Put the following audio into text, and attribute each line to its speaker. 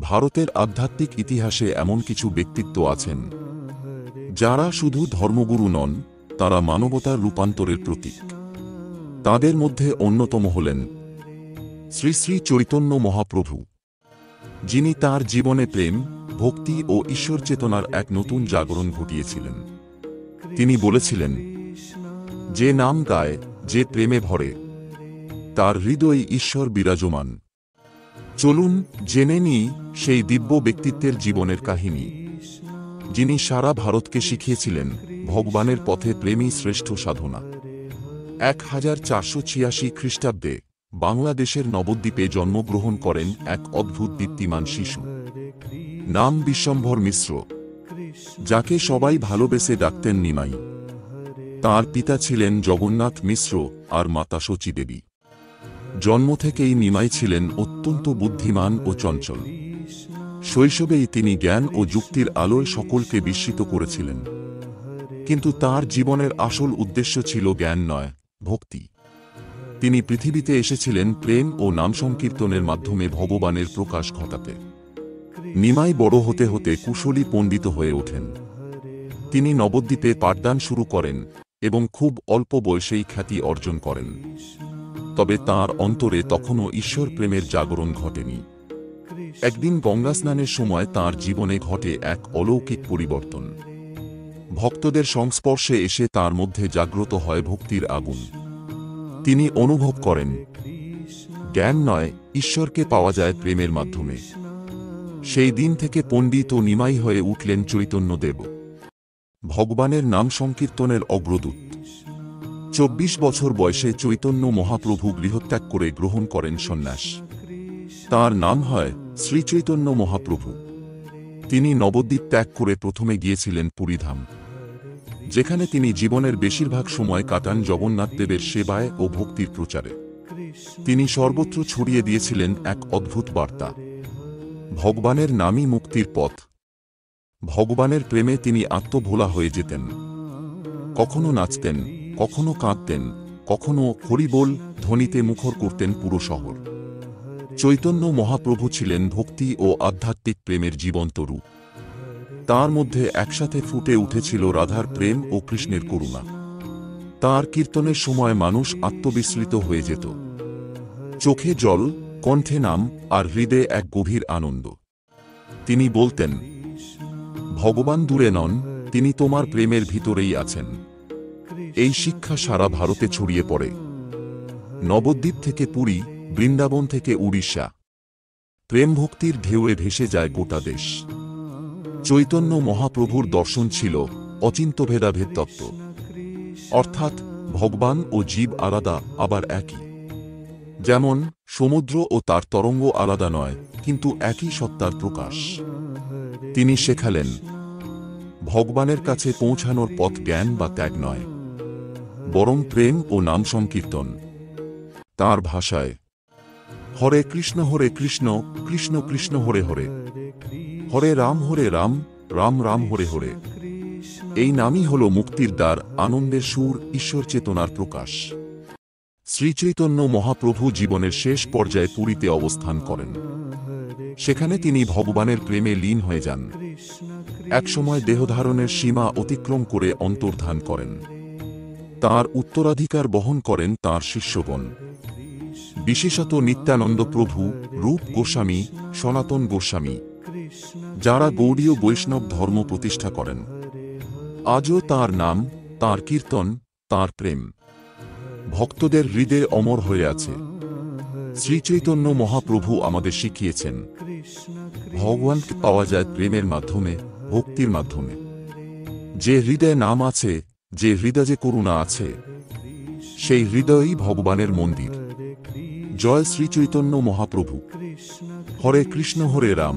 Speaker 1: ভারতের আধ্যাত্মিক ইতিহাসে এমন কিছু ব্যক্তিত্ব আছেন যারা শুধু ধর্মগুরু নন, তারা মানবতার রূপান্তরের প্রতীক। তাদের মধ্যে অন্যতম হলেন শ্রী শ্রী চৈতন্য মহাপ্রভু, যিনি তাঁর জীবনে প্রেম, ভক্তি ও ঈশ্বর চেতনার এক নতুন জাগরণ ঘটিয়েছিলেন। তিনি বলেছিলেন, যে নাম গায়, যে প্রেমে ভরে, তার হৃদয়ে ঈশ্বর বিরাজমান। চলুন জেনে নিই সেই দিব্য ব্যক্তিত্বের জীবনের কাহিনী, যিনি সারা ভারতকে শিখিয়েছিলেন ভগবানের পথে প্রেমই শ্রেষ্ঠ সাধনা। 1486 খ্রিস্টাব্দে বাংলাদেশের নবদ্বীপে জন্মগ্রহণ করেন এক অদ্ভুত দীপ্তিমান শিশু, নাম বিশ্বম্ভর মিশ্র, যাকে সবাই ভালোবেসে ডাকতেন নিমাই। তাঁর পিতা ছিলেন জগন্নাথ মিশ্র আর মাতা শচী দেবী। জন্ম থেকেই নিমাই ছিলেন অত্যন্ত বুদ্ধিমান ও চঞ্চল। শৈশবেই তিনি জ্ঞান ও যুক্তির আলোয় সকলকে বিস্মিত করেছিলেন। কিন্তু তাঁর জীবনের আসল উদ্দেশ্য ছিল জ্ঞান নয়, ভক্তি। তিনি পৃথিবীতে এসেছিলেন প্রেম ও নাম সংকীর্তনের মাধ্যমে ভগবানের প্রকাশ ঘটাতে। নিমাই বড় হতে হতে কুশলী পণ্ডিত হয়ে ওঠেন। তিনি নবদ্বীপে পাঠদান শুরু করেন এবং খুব অল্প বয়সেই খ্যাতি অর্জন করেন। তবে তাঁর অন্তরে তখনও ঈশ্বর প্রেমের জাগরণ ঘটেনি। একদিন গঙ্গা স্নানের সময় তাঁর জীবনে ঘটে এক অলৌকিক পরিবর্তন। ভক্তদের সংস্পর্শে এসে তাঁর মধ্যে জাগ্রত হয় ভক্তির আগুন। তিনি অনুভব করেন, জ্ঞান নয়, ঈশ্বরকে পাওয়া যায় প্রেমের মাধ্যমে। সেই দিন থেকে পণ্ডিত ও নিমাই হয়ে উঠলেন চৈতন্যদেব, ভগবানের নাম সংকীর্তনের অগ্রদূত। 24 বছর বয়সে চৈতন্য মহাপ্রভু গৃহত্যাগ করে গ্রহণ করেন সন্ন্যাস। তাঁর নাম হয় শ্রীচৈতন্য মহাপ্রভু। তিনি নবদ্বীপ ত্যাগ করে প্রথমে গিয়েছিলেন পুরীধাম, যেখানে তিনি জীবনের বেশিরভাগ সময় কাটান জগন্নাথদেবের সেবায় ও ভক্তির প্রচারে। তিনি সর্বত্র ছড়িয়ে দিয়েছিলেন এক অদ্ভুত বার্তা, ভগবানের নামই মুক্তির পথ। ভগবানের প্রেমে তিনি আত্মভোলা হয়ে যেতেন। কখনো নাচতেন, কখনো কাঁদতেন, কখনো হরিবোল ধ্বনিতে মুখর করতেন পুরো শহর। চৈতন্য মহাপ্রভু ছিলেন ভক্তি ও আধ্যাত্মিক প্রেমের জীবন্ত রূপ। তাঁর মধ্যে একসাথে ফুটে উঠেছিল রাধার প্রেম ও কৃষ্ণের করুণা। তাঁর কীর্তনের সময় মানুষ আত্মবিস্মৃত হয়ে যেত। চোখে জল, কণ্ঠে নাম আর হৃদয়ে এক গভীর আনন্দ। তিনি বলতেন, ভগবান দূরে নন, তিনি তোমার প্রেমের ভিতরেই আছেন। এই শিক্ষা সারা ভারতে ছড়িয়ে পড়ে। নবদ্বীপ থেকে পুরী, বৃন্দাবন থেকে উড়িষ্যা, প্রেম ভক্তির ঢেউয়ে ভেসে যায় গোটা দেশ। চৈতন্য মহাপ্রভুর দর্শন ছিল অচিন্ত্যভেদাভেদ তত্ত্ব, অর্থাৎ ভগবান ও জীব আলাদা আবার একই। যেমন সমুদ্র ও তার তরঙ্গ আলাদা নয়, কিন্তু একই সত্তার প্রকাশ। তিনি শেখালেন, ভগবানের কাছে পৌঁছানোর পথ জ্ঞান বা ত্যাগ নয়, বরং প্রেম ও নাম সংকীর্তন। তাঁর ভাষায়, হরে কৃষ্ণ কৃষ্ণ কৃষ্ণ হরে হরে, হরে রাম রাম রাম হরে হরে। এই নামই হল মুক্তির দ্বার, আনন্দের সুর, ঈশ্বর চেতনার প্রকাশ। শ্রীচৈতন্য মহাপ্রভু জীবনের শেষ পর্যায়ে পুরীতে অবস্থান করেন। সেখানে তিনি ভগবানের প্রেমে লীন হয়ে যান। একসময় দেহধারণের সীমা অতিক্রম করে অন্তর্ধান করেন। তাঁর উত্তরাধিকার বহন করেন তাঁর শিষ্যগণ, বিশেষত নিত্যানন্দ প্রভু, রূপ গোস্বামী, সনাতন গোস্বামী, যারা গৌড়ীয় বৈষ্ণব ধর্ম প্রতিষ্ঠা করেন। আজও তাঁর নাম, তাঁর কীর্তন, তাঁর প্রেম ভক্তদের হৃদয়ে অমর হয়ে আছে। শ্রীচৈতন্য মহাপ্রভু আমাদের শিখিয়েছেন, ভগবানকে পাওয়া যায় প্রেমের মাধ্যমে, ভক্তির মাধ্যমে। যে হৃদয়ে নাম আছে, যে হৃদয়ে করুণা আছে, সেই হৃদয়ই ভগবানের মন্দির। জয় শ্রীচৈতন্য মহাপ্রভু। হরে কৃষ্ণ হরে রাম।